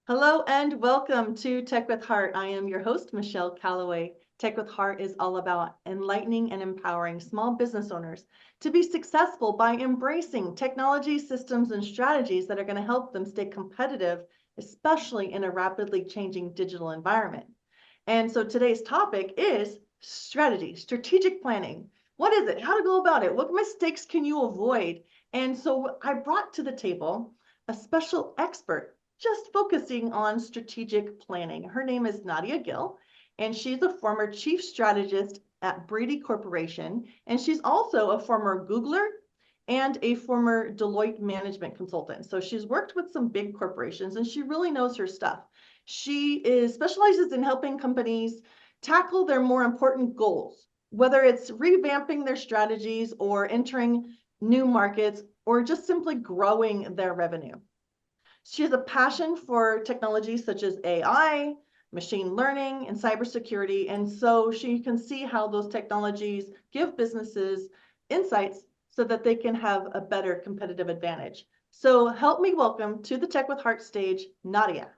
Hello and welcome to Tech with Heart. I am your host, Michelle Calloway. Tech with Heart is all about enlightening and empowering small business owners to be successful by embracing technology, systems, and strategies that are going to help them stay competitive, especially in a rapidly changing digital environment. And so today's topic is strategy, strategic planning. What is it? How to go about it? What mistakes can you avoid? And so I brought to the table a special expert just focusing on strategic planning. Her name is Nadia Gill, and she's a former chief strategist at Brady Corporation, and she's also a former Googler and a former Deloitte management consultant. So she's worked with some big corporations, and she really knows her stuff. She specializes in helping companies tackle their more important goals, whether it's revamping their strategies or entering new markets or just simply growing their revenue. She has a passion for technologies such as AI, machine learning, and cybersecurity. And so she can see how those technologies give businesses insights so that they can have a better competitive advantage. So help me welcome to the Tech with Heart stage, Nadia.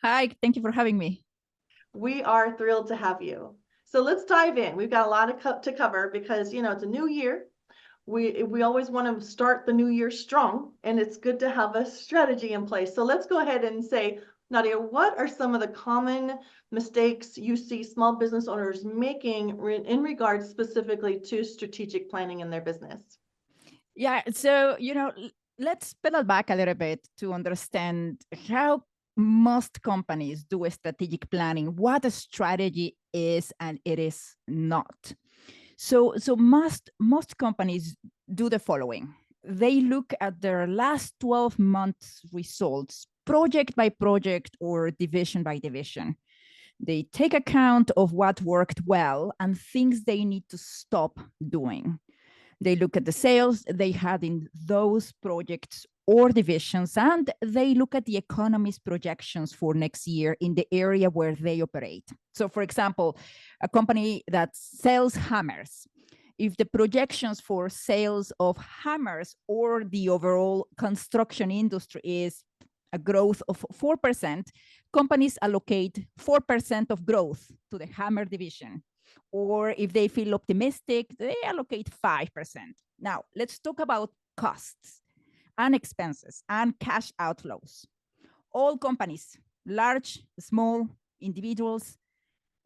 Hi, thank you for having me. We are thrilled to have you. So let's dive in. We've got a lot to cover because, it's a new year. We always want to start the new year strong, and it's good to have a strategy in place. So let's go ahead and say, Nadia, what are some of the common mistakes you see small business owners making in regards specifically to strategic planning in their business? Yeah, so, let's pedal back a little bit to understand how most companies do a strategic planning, what a strategy is and it is not. So most companies do the following. They look at their last 12 months results, project by project or division by division. They take account of what worked well and things they need to stop doing. They look at the sales they had in those projects or divisions, and they look at the economy's projections for next year in the area where they operate. So, for example, a company that sells hammers, if the projections for sales of hammers or the overall construction industry is a growth of 4%, companies allocate 4% of growth to the hammer division. Or if they feel optimistic, they allocate 5%. Now, let's talk about costs and expenses and cash outflows. All companies, large, small, individuals,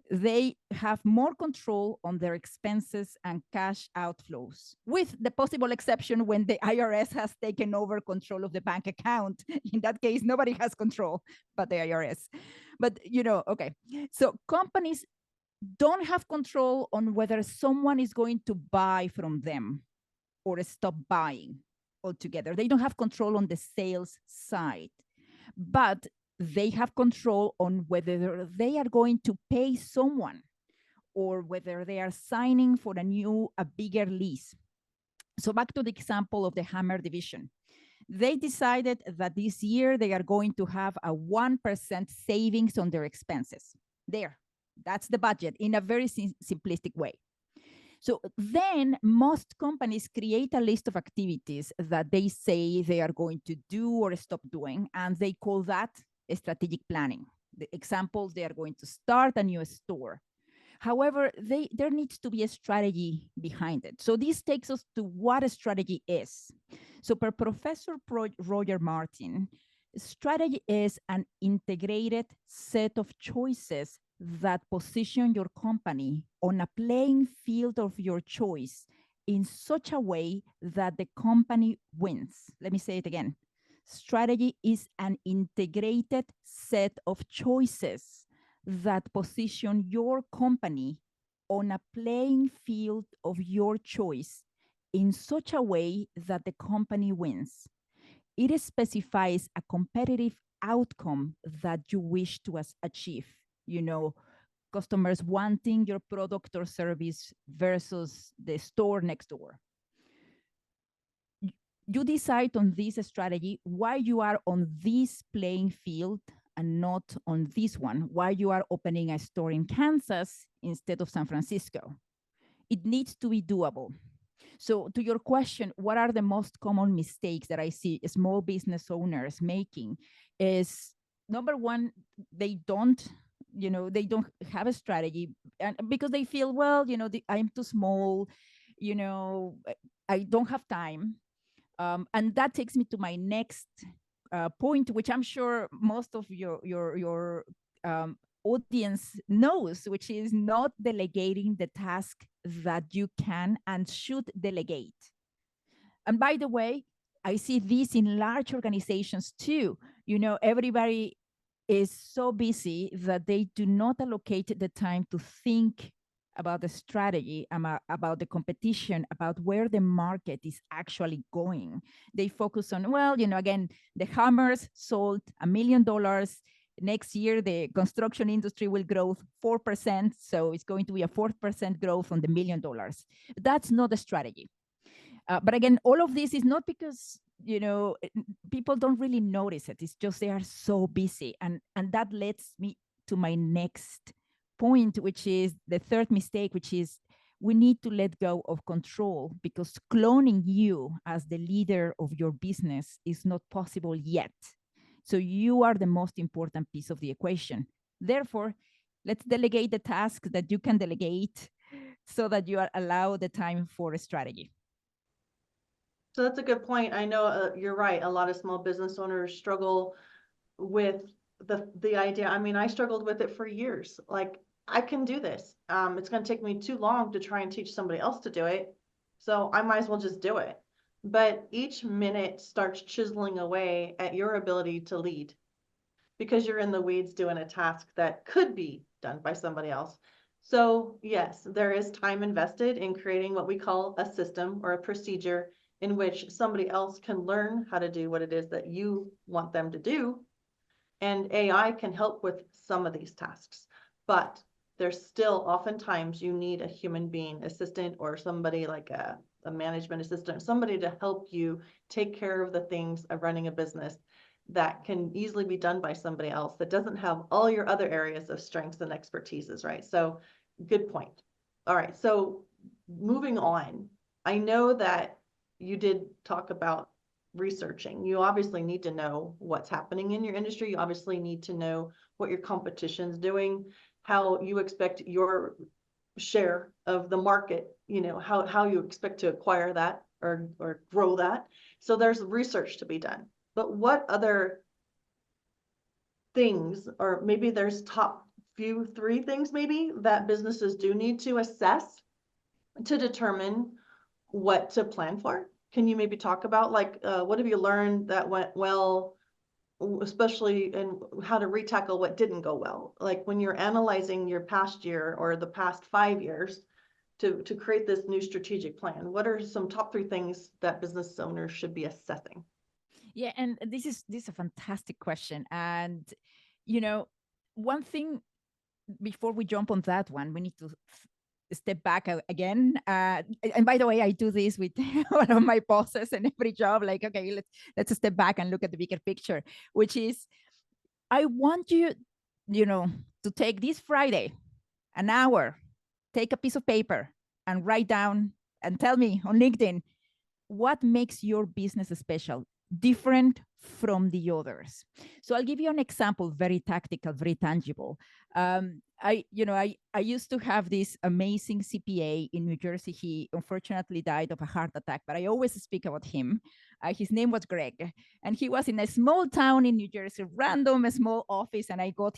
they have more control on their expenses and cash outflows, with the possible exception when the IRS has taken over control of the bank account. In that case, nobody has control but the IRS. But, okay. So companies don't have control on whether someone is going to buy from them or stop buying altogether. They don't have control on the sales side, but they have control on whether they are going to pay someone or whether they are signing for a bigger lease. So back to the example of the hammer division. They decided that this year they are going to have a 1% savings on their expenses. That's the budget in a very simplistic way. So then most companies create a list of activities that they say they are going to do or stop doing, and they call that strategic planning. The examples, they are going to start a new store. However, there needs to be a strategy behind it. So this takes us to what a strategy is. So per Professor Roger Martin, strategy is an integrated set of choices that position your company on a playing field of your choice in such a way that the company wins. Let me say it again. Strategy is an integrated set of choices that position your company on a playing field of your choice in such a way that the company wins. It specifies a competitive outcome that you wish to achieve. customers wanting your product or service versus the store next door. You decide on this strategy why you are on this playing field and not on this one, why you are opening a store in Kansas instead of San Francisco. It needs to be doable. So to your question, what are the most common mistakes that I see small business owners making is, number one, they don't have a strategy, and because they feel, well, I'm too small, I don't have time. And that takes me to my next point, which I'm sure most of your audience knows, which is not delegating the task that you can and should delegate. And by the way, I see this in large organizations too. Everybody is so busy that they do not allocate the time to think about the strategy, about the competition, about where the market is actually going. They focus on, well, again, the hammers sold $1 million. Next year, the construction industry will grow 4%. So it's going to be a 4% growth on the $1 million. That's not a strategy. But again, all of this is not because, people don't really notice it. It's just they are so busy. And that leads me to my next point, which is the third mistake, which is we need to let go of control, because cloning you as the leader of your business is not possible yet. So you are the most important piece of the equation. Therefore, let's delegate the task that you can delegate so that you are allowed the time for a strategy. So that's a good point. I know you're right. A lot of small business owners struggle with the idea. I mean, I struggled with it for years. Like, I can do this. It's going to take me too long to try and teach somebody else to do it. So I might as well just do it. But each minute starts chiseling away at your ability to lead, because you're in the weeds doing a task that could be done by somebody else. So yes, there is time invested in creating what we call a system or a procedure in which somebody else can learn how to do what it is that you want them to do. And AI can help with some of these tasks, but there's still oftentimes you need a human being assistant, or somebody like a management assistant, somebody to help you take care of the things of running a business that can easily be done by somebody else that doesn't have all your other areas of strengths and expertises, right? So good point. All right, so moving on, I know that you did talk about researching. You obviously need to know what's happening in your industry. You obviously need to know what your competition's doing, how you expect your share of the market, how you expect to acquire that or grow that. So there's research to be done. But what other things, or maybe there's top few 3 things maybe that businesses do need to assess to determine what to plan for? Can you maybe talk about, like, what have you learned that went well, especially in how to retackle what didn't go well? Like when you're analyzing your past year or the past 5 years to create this new strategic plan, what are some top 3 things that business owners should be assessing? Yeah, and this is a fantastic question. And one thing, before we jump on that one, we need to step back again. And by the way, I do this with one of my bosses in every job. Like, okay, let's step back and look at the bigger picture, which is, I want you, to take this Friday, an hour, take a piece of paper and write down and tell me on LinkedIn what makes your business special, different from the others. So I'll give you an example, very tactical, very tangible. I used to have this amazing CPA in New Jersey. He unfortunately died of a heart attack, but I always speak about him. His name was Greg, and he was in a small town in New Jersey, random small office, and I got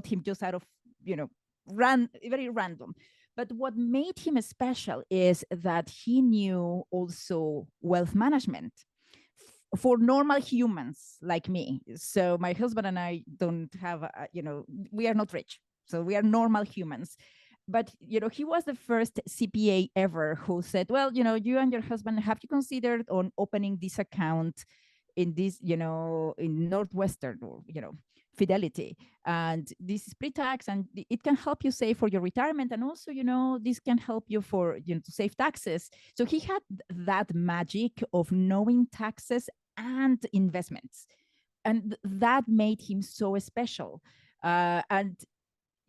him just out of, very random. But what made him special is that he knew also wealth management for normal humans like me. So my husband and I don't have, we are not rich. So we are normal humans. But, he was the first CPA ever who said, well, you and your husband, have you considered on opening this account in this, in Northwestern, or, fidelity. And this is pre-tax, and it can help you save for your retirement. And also, this can help you for, to save taxes. So he had that magic of knowing taxes and investments. And that made him so special. And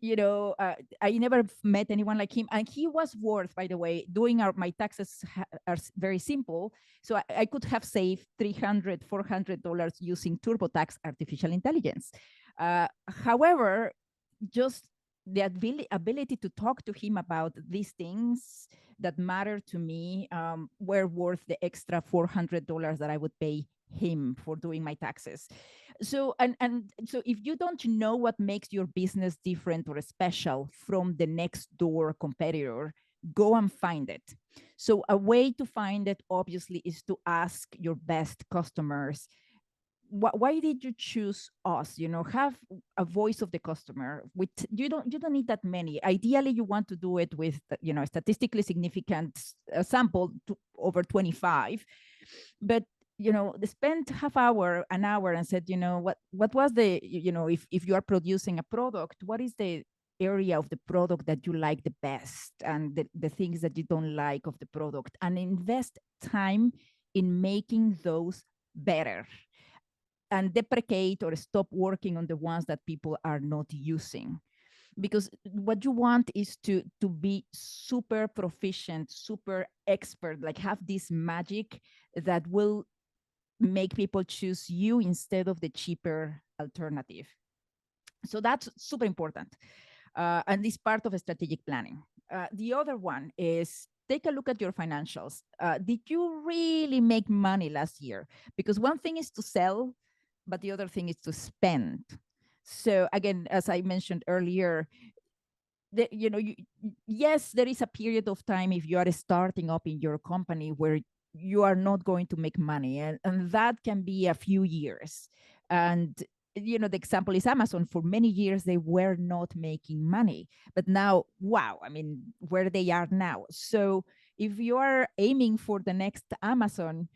I never met anyone like him, and he was worth, by the way, doing my taxes are very simple. So I could have saved $300-400 using TurboTax artificial intelligence. However, just the ability to talk to him about these things that matter to me were worth the extra $400 that I would pay him for doing my taxes. So so if you don't know what makes your business different or special from the next door competitor, go and find it. So a way to find it, obviously, is to ask your best customers, why did you choose us? Have a voice of the customer. With you don't need that many. Ideally, you want to do it with a statistically significant sample to over 25. But they spent an hour and said, what was the, if you are producing a product, what is the area of the product that you like the best, and the things that you don't like of the product, and invest time in making those better, and deprecate or stop working on the ones that people are not using. Because what you want is to be super proficient, super expert, like have this magic that will make people choose you instead of the cheaper alternative. So that's super important. And this part of a strategic planning. The other one is take a look at your financials. Did you really make money last year? Because one thing is to sell, but the other thing is to spend. So again, as I mentioned earlier, yes, there is a period of time if you are starting up in your company where you are not going to make money, and that can be a few years. And the example is Amazon. For many years they were not making money, but now, wow, I mean, where they are now. So if you are aiming for the next Amazon,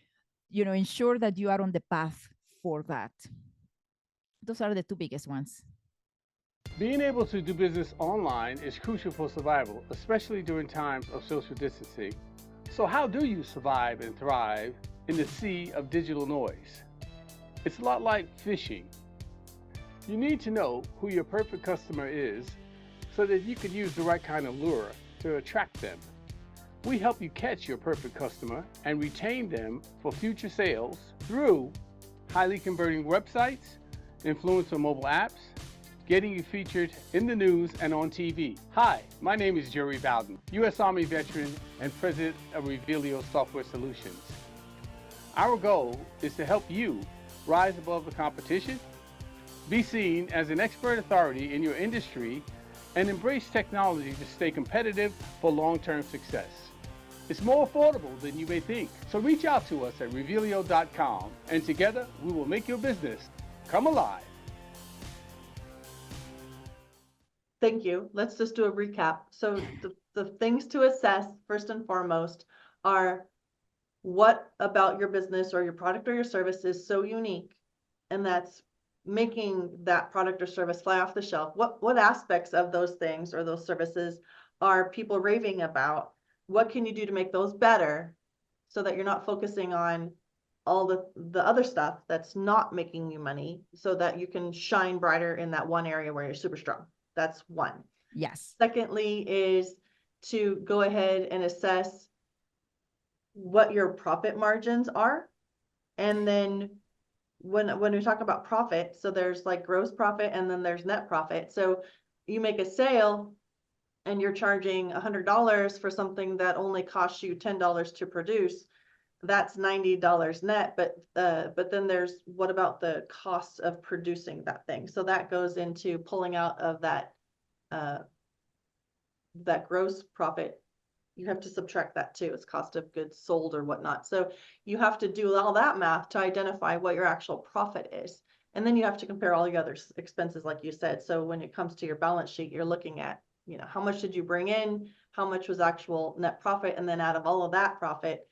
ensure that you are on the path for that. Those are the two biggest ones. Being able to do business online is crucial for survival, especially during times of social distancing. So how do you survive and thrive in the sea of digital noise? It's a lot like fishing. You need to know who your perfect customer is so that you can use the right kind of lure to attract them. We help you catch your perfect customer and retain them for future sales through highly converting websites, influencer mobile apps, getting you featured in the news and on TV. Hi, my name is Jerry Bowden, U.S. Army veteran and president of Revealio Software Solutions. Our goal is to help you rise above the competition, be seen as an expert authority in your industry, and embrace technology to stay competitive for long-term success. It's more affordable than you may think. So reach out to us at Revealio.com, and together we will make your business come alive. Thank you. Let's just do a recap. So the things to assess first and foremost are, what about your business or your product or your service is so unique, and that's making that product or service fly off the shelf? What aspects of those things or those services are people raving about? What can you do to make those better so that you're not focusing on all the other stuff that's not making you money, so that you can shine brighter in that one area where you're super strong? That's one. Yes. Secondly is to go ahead and assess what your profit margins are. And then when we talk about profit, so there's like gross profit and then there's net profit. So you make a sale and you're charging $100 for something that only costs you $10 to produce. That's $90 net, but then there's, what about the cost of producing that thing? So that goes into pulling out of that gross profit. You have to subtract that too. It's cost of goods sold or whatnot. So you have to do all that math to identify what your actual profit is. And then you have to compare all the other expenses, like you said. So when it comes to your balance sheet, you're looking at, how much did you bring in? How much was actual net profit? And then out of all of that profit,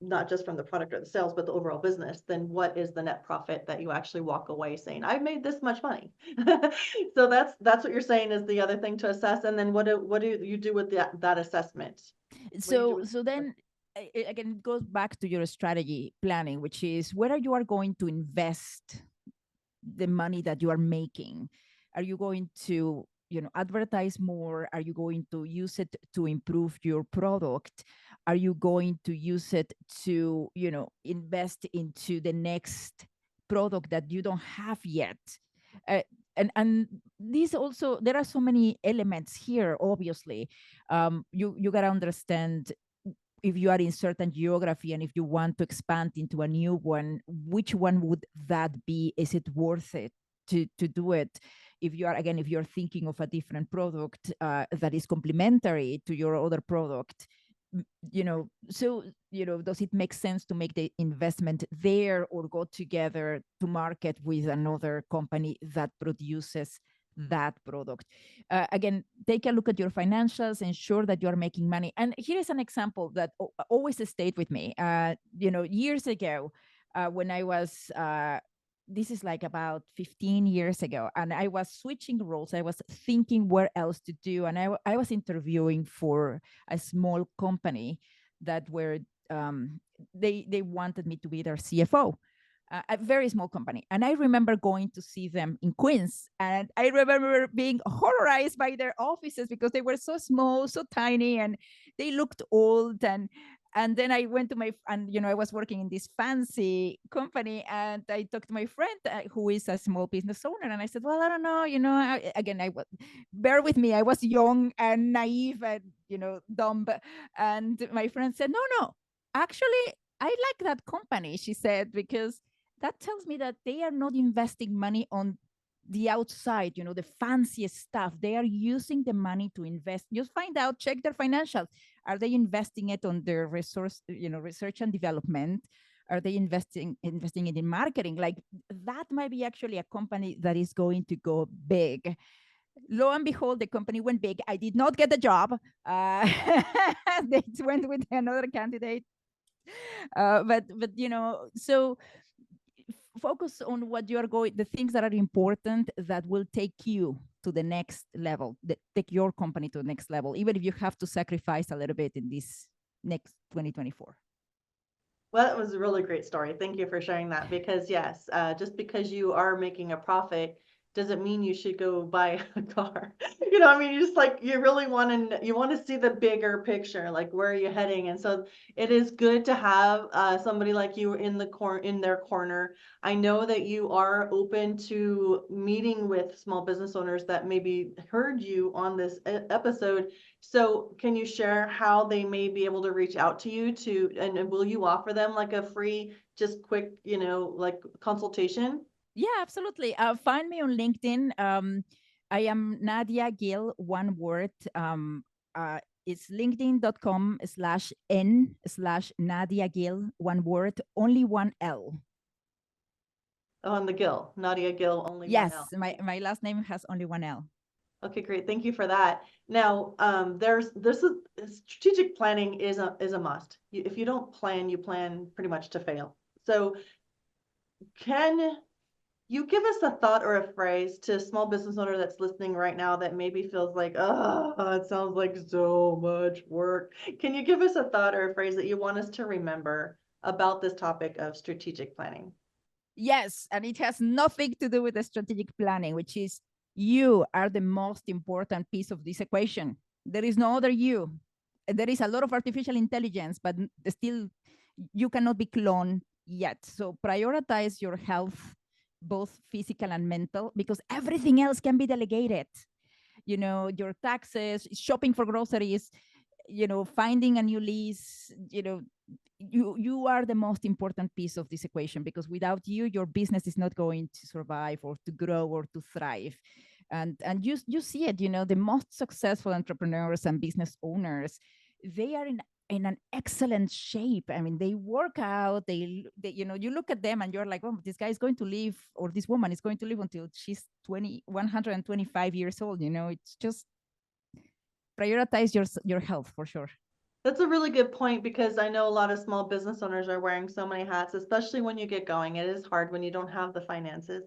not just from the product or the sales, but the overall business, then what is the net profit that you actually walk away saying, I've made this much money? So that's what you're saying is the other thing to assess. And then what do you do with that assessment? So then again, it goes back to your strategy planning, which is whether you are going to invest the money that you are making. Are you going to, advertise more? Are you going to use it to improve your product? Are you going to use it to, invest into the next product that you don't have yet? And these also, there are so many elements here. Obviously, you got to understand, if you are in certain geography and if you want to expand into a new one, which one would that be? Is it worth it to do it? If you're thinking of a different product that is complementary to your other product, does it make sense to make the investment there, or go together to market with another company that produces that product? Again, take a look at your financials, ensure that you're making money. And here is an example that always stayed with me. Years ago, when I was, this is like about 15 years ago, and I was switching roles. I was thinking where else to do. And I was interviewing for a small company that were, they wanted me to be their CFO. A very small company. And I remember going to see them in Queens. And I remember being horrorized by their offices because they were so small, so tiny, and they looked old. And then I went to I was working in this fancy company, and I talked to my friend who is a small business owner. And I said, well, I don't know, bear with me. I was young and naive and, dumb. And my friend said, no, actually, I like that company, she said, because that tells me that they are not investing money on the outside, the fanciest stuff. They are using the money to invest. Just find out, check their financials. Are they investing it on their research and development? Are they investing it in marketing? Like, that might be actually a company that is going to go big. Lo and behold, the company went big. I did not get the job. They went with another candidate. But so focus on what you are the things that are important, that will take you to the next level, that take your company to the next level, even if you have to sacrifice a little bit in this next 2024. Well, that was a really great story. Thank you for sharing that, because yes, just because you are making a profit doesn't mean you should go buy a car. You just you really want to see the bigger picture, like where are you heading? And so it is good to have somebody like you in their corner. I know that you are open to meeting with small business owners that maybe heard you on this episode. So can you share how they may be able to reach out to you and will you offer them like a free, just quick, consultation? Yeah, absolutely. Find me on LinkedIn. I am Nadia Gill, one word. It's linkedin.com/n/Nadia Gill, one word, only one L. Oh, and the Gill, Nadia Gill, only one L. Yes, my last name has only one L. Okay, great. Thank you for that. Now, strategic planning is a must. If you don't plan, you plan pretty much to fail. So can you give us a thought or a phrase to a small business owner that's listening right now that maybe feels like, oh, it sounds like so much work? Can you give us a thought or a phrase that you want us to remember about this topic of strategic planning? Yes, and it has nothing to do with the strategic planning, which is you are the most important piece of this equation. There is no other you. There is a lot of artificial intelligence, but still you cannot be cloned yet. So prioritize your health, both physical and mental, because everything else can be delegated. Your taxes, shopping for groceries, finding a new lease, you are the most important piece of this equation, because without you, your business is not going to survive or to grow or to thrive. And you see it, the most successful entrepreneurs and business owners, they are in an excellent shape. I mean, they work out, they you look at them and you're like, oh, this guy is going to live, or this woman is going to live until she's 125 years old. It's just prioritize your health for sure. That's a really good point, because I know a lot of small business owners are wearing so many hats, especially when you get going. It is hard when you don't have the finances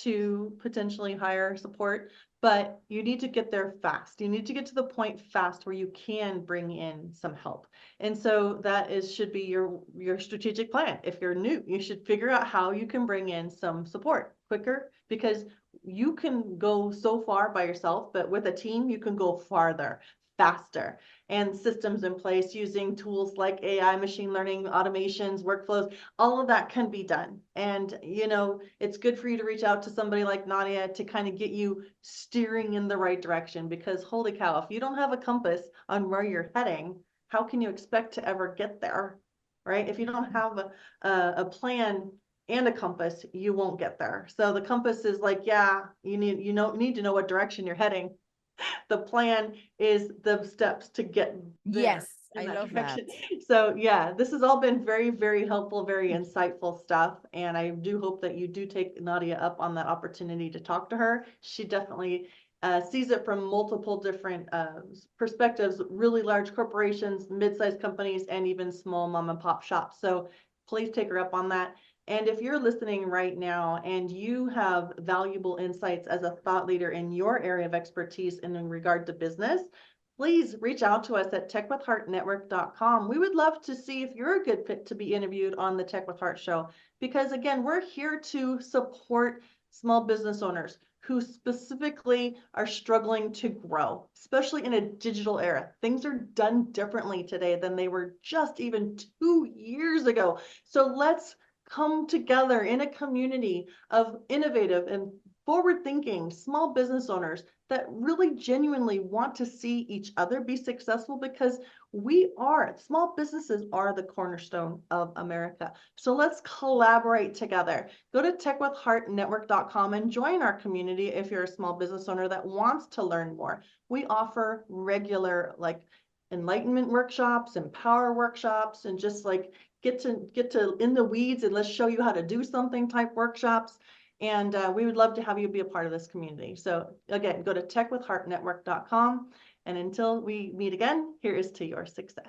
to potentially hire support, but you need to get there fast. You need to get to the point fast where you can bring in some help. And so that should be your strategic plan. If you're new, you should figure out how you can bring in some support quicker, because you can go so far by yourself, but with a team, you can go farther, faster, and systems in place using tools like AI, machine learning, automations, workflows, all of that can be done. And, it's good for you to reach out to somebody like Nadia to kind of get you steering in the right direction, because holy cow, if you don't have a compass on where you're heading, how can you expect to ever get there, right? If you don't have a plan and a compass, you won't get there. So the compass is like, yeah, you need to know what direction you're heading. The plan is the steps to get there. Yes, in I that love direction. that. So yeah, this has all been very, very helpful, very insightful stuff. And I do hope that you do take Nadia up on that opportunity to talk to her. She definitely sees it from multiple different perspectives, really large corporations, mid-sized companies, and even small mom and pop shops. So please take her up on that. And if you're listening right now and you have valuable insights as a thought leader in your area of expertise in regard to business, please reach out to us at techwithheartnetwork.com. We would love to see if you're a good fit to be interviewed on the Tech with Heart show, because again, we're here to support small business owners who specifically are struggling to grow, especially in a digital era. Things are done differently today than they were just even 2 years ago. So let's come together in a community of innovative and forward-thinking small business owners that really genuinely want to see each other be successful, because small businesses are the cornerstone of America. So let's collaborate together. Go to techwithheartnetwork.com and join our community if you're a small business owner that wants to learn more. We offer regular enlightenment workshops, empower workshops, and just get to in the weeds and let's show you how to do something type workshops. And we would love to have you be a part of this community. So again, go to techwithheartnetwork.com. And until we meet again, here is to your success.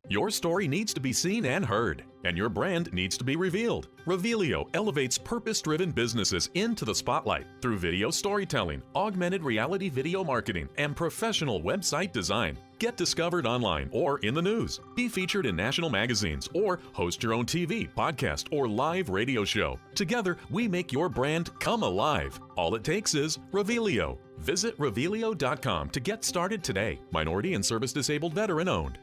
Your story needs to be seen and heard, and your brand needs to be revealed. Revealio elevates purpose-driven businesses into the spotlight through video storytelling, augmented reality video marketing, and professional website design. Get discovered online or in the news. Be featured in national magazines or host your own TV, podcast, or live radio show. Together, we make your brand come alive. All it takes is Revealio. Visit Revealio.com to get started today. Minority and service disabled veteran owned.